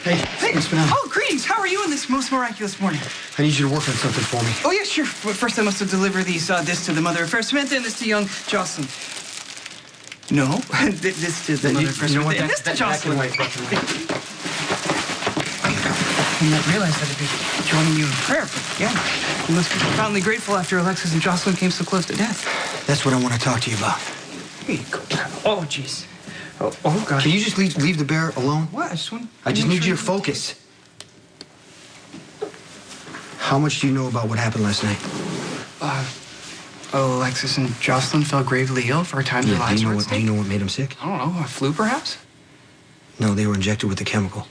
Hey, Spinelli. Oh, greetings. How are you on this most miraculous morning? I need you to work on something for me. Oh, yeah, sure. But first, I must deliver this to the mother of Fair Samantha and this to young Jocelyn. No, this to the mother of Fair Samantha and this to Jocelyn. That can wait. I did not realize that I'd be joining you in prayer, but yeah, you must be profoundly grateful after Alexis and Jocelyn came so close to death. That's what I want to talk to you about. Here you go. Oh, jeez. Oh, God. Can you just leave the bear alone? What? I just need you to focus. How much do you know about what happened last night? Alexis and Jocelyn fell gravely ill for a time. Their lives were at stake. Do you know what made them sick? I don't know. A flu, perhaps? No, they were injected with a chemical.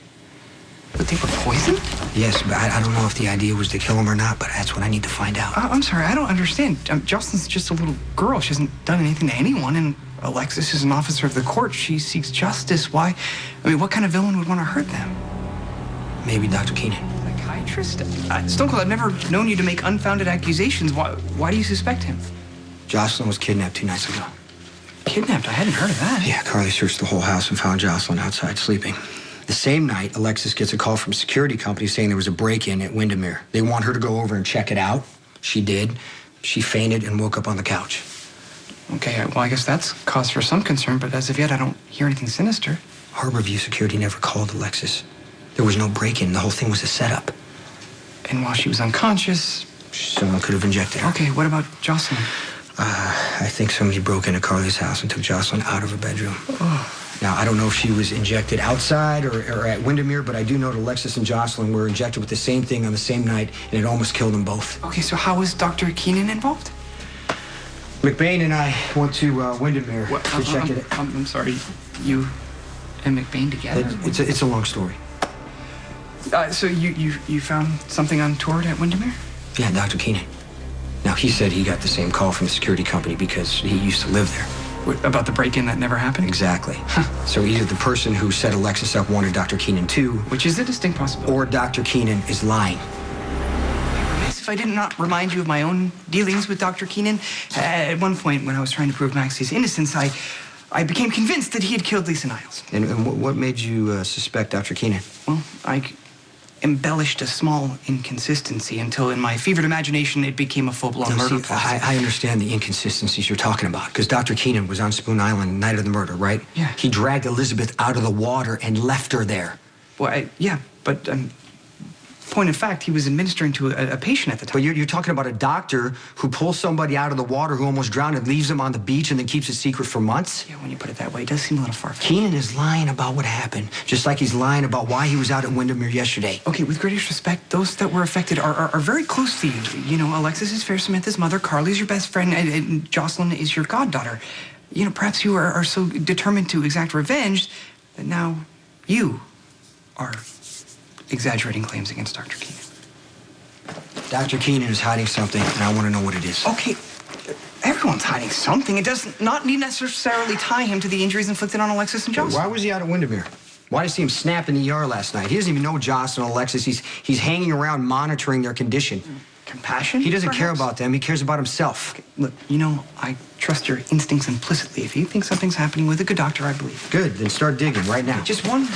But they were poisoned? Yes, but I don't know if the idea was to kill them or not, but that's what I need to find out. I'm sorry, I don't understand. Jocelyn's just a little girl. She hasn't done anything to anyone, and Alexis is an officer of the court. She seeks justice. Why? I mean, what kind of villain would want to hurt them? Maybe Dr. Keenan. Psychiatrist? Stone Cold, I've never known you to make unfounded accusations. Why do you suspect him? Jocelyn was kidnapped 2 nights ago. Kidnapped? I hadn't heard of that. Yeah, Carly searched the whole house and found Jocelyn outside sleeping. The same night, Alexis gets a call from a security company saying there was a break-in at Windermere. They want her to go over and check it out. She did. She fainted and woke up on the couch. Okay, well, I guess that's cause for some concern, but as of yet, I don't hear anything sinister. Harborview security never called Alexis. There was no break-in. The whole thing was a setup. And while she was unconscious... Someone could have injected her. Okay, what about Jocelyn? I think somebody broke into Carly's house and took Jocelyn out of her bedroom. Oh. Now, I don't know if she was injected outside or at Windermere, but I do know that Alexis and Jocelyn were injected with the same thing on the same night, and it almost killed them both. Okay, so how was Dr. Keenan involved? McBain and I went to Windermere to check it. I'm sorry, you and McBain together? It's a long story. So you found something untoward at Windermere? Yeah, Dr. Keenan. Now, he said he got the same call from the security company because he used to live there. What, about the break-in that never happened? Exactly. So either the person who set Alexis up wanted Dr. Keenan too, which is a distinct possibility, or Dr. Keenan is lying. If I did not remind you of my own dealings with Dr. Keenan, at one point when I was trying to prove Maxie's innocence, I became convinced that he had killed Lisa Niles. And what made you suspect Dr. Keenan? Well, I embellished a small inconsistency until in my fevered imagination it became a full-blown murder plot. I understand the inconsistencies you're talking about, because Dr. Keenan was on Spoon Island the night of the murder, right? Yeah. He dragged Elizabeth out of the water and left her there. Well, yeah, but point of fact, he was administering to a patient at the time. But you're talking about a doctor who pulls somebody out of the water who almost drowned and leaves them on the beach and then keeps it secret for months? Yeah, when you put it that way, it does seem a little far-fetched. Keenan is lying about what happened, just like he's lying about why he was out at Windermere yesterday. Okay, with greatest respect, those that were affected are very close to you. You know, Alexis is Fair Samantha's mother, Carly's your best friend, and Jocelyn is your goddaughter. You know, perhaps you are so determined to exact revenge that now you are exaggerating claims against Dr. Keenan. Dr. Keenan is hiding something, and I want to know what it is. Okay, everyone's hiding something. It does not need necessarily tie him to the injuries inflicted on Alexis and Jocelyn. Why was he out at Windermere? Why did I see him snap in the ER last night? He doesn't even know Jocelyn and Alexis. He's hanging around monitoring their condition. Compassion? He doesn't perhaps? care about them. He cares about himself. Okay, look, you know, I trust your instincts implicitly. If you think something's happening with a good doctor, I believe. Good, then start digging right now. Just one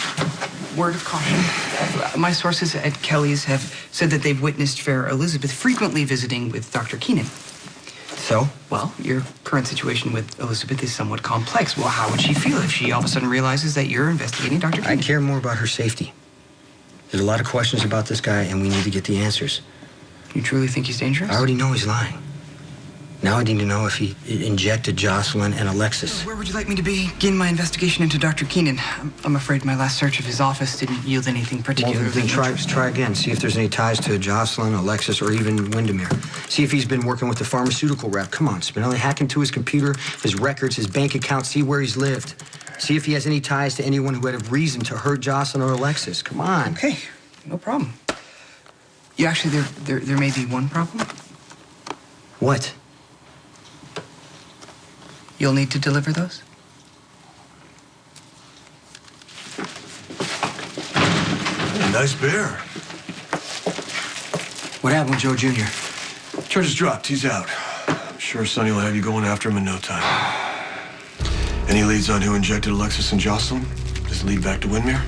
word of caution. My sources at Kelly's have said that they've witnessed Fair Elizabeth frequently visiting with Dr. Keenan. So? Well, your current situation with Elizabeth is somewhat complex. Well, how would she feel if she all of a sudden realizes that you're investigating Dr. Keenan? I care more about her safety. There's a lot of questions about this guy, and we need to get the answers. You truly think he's dangerous? I already know he's lying. Now I need to know if he injected Jocelyn and Alexis. Where would you like me to begin my investigation into Dr. Keenan? I'm afraid my last search of his office didn't yield anything particularly interesting. Try again. See if there's any ties to Jocelyn, Alexis, or even Windermere. See if he's been working with the pharmaceutical rep. Come on, Spinelli. Hack into his computer, his records, his bank account. See where he's lived. See if he has any ties to anyone who had a reason to hurt Jocelyn or Alexis. Come on. Okay, no problem. Yeah, actually, there may be one problem. What? You'll need to deliver those? Oh, nice bear. What happened with Joe Jr.? Charges dropped. He's out. I'm sure Sonny will have you going after him in no time. Any leads on who injected Alexis and Jocelyn? Does it lead back to Windermere?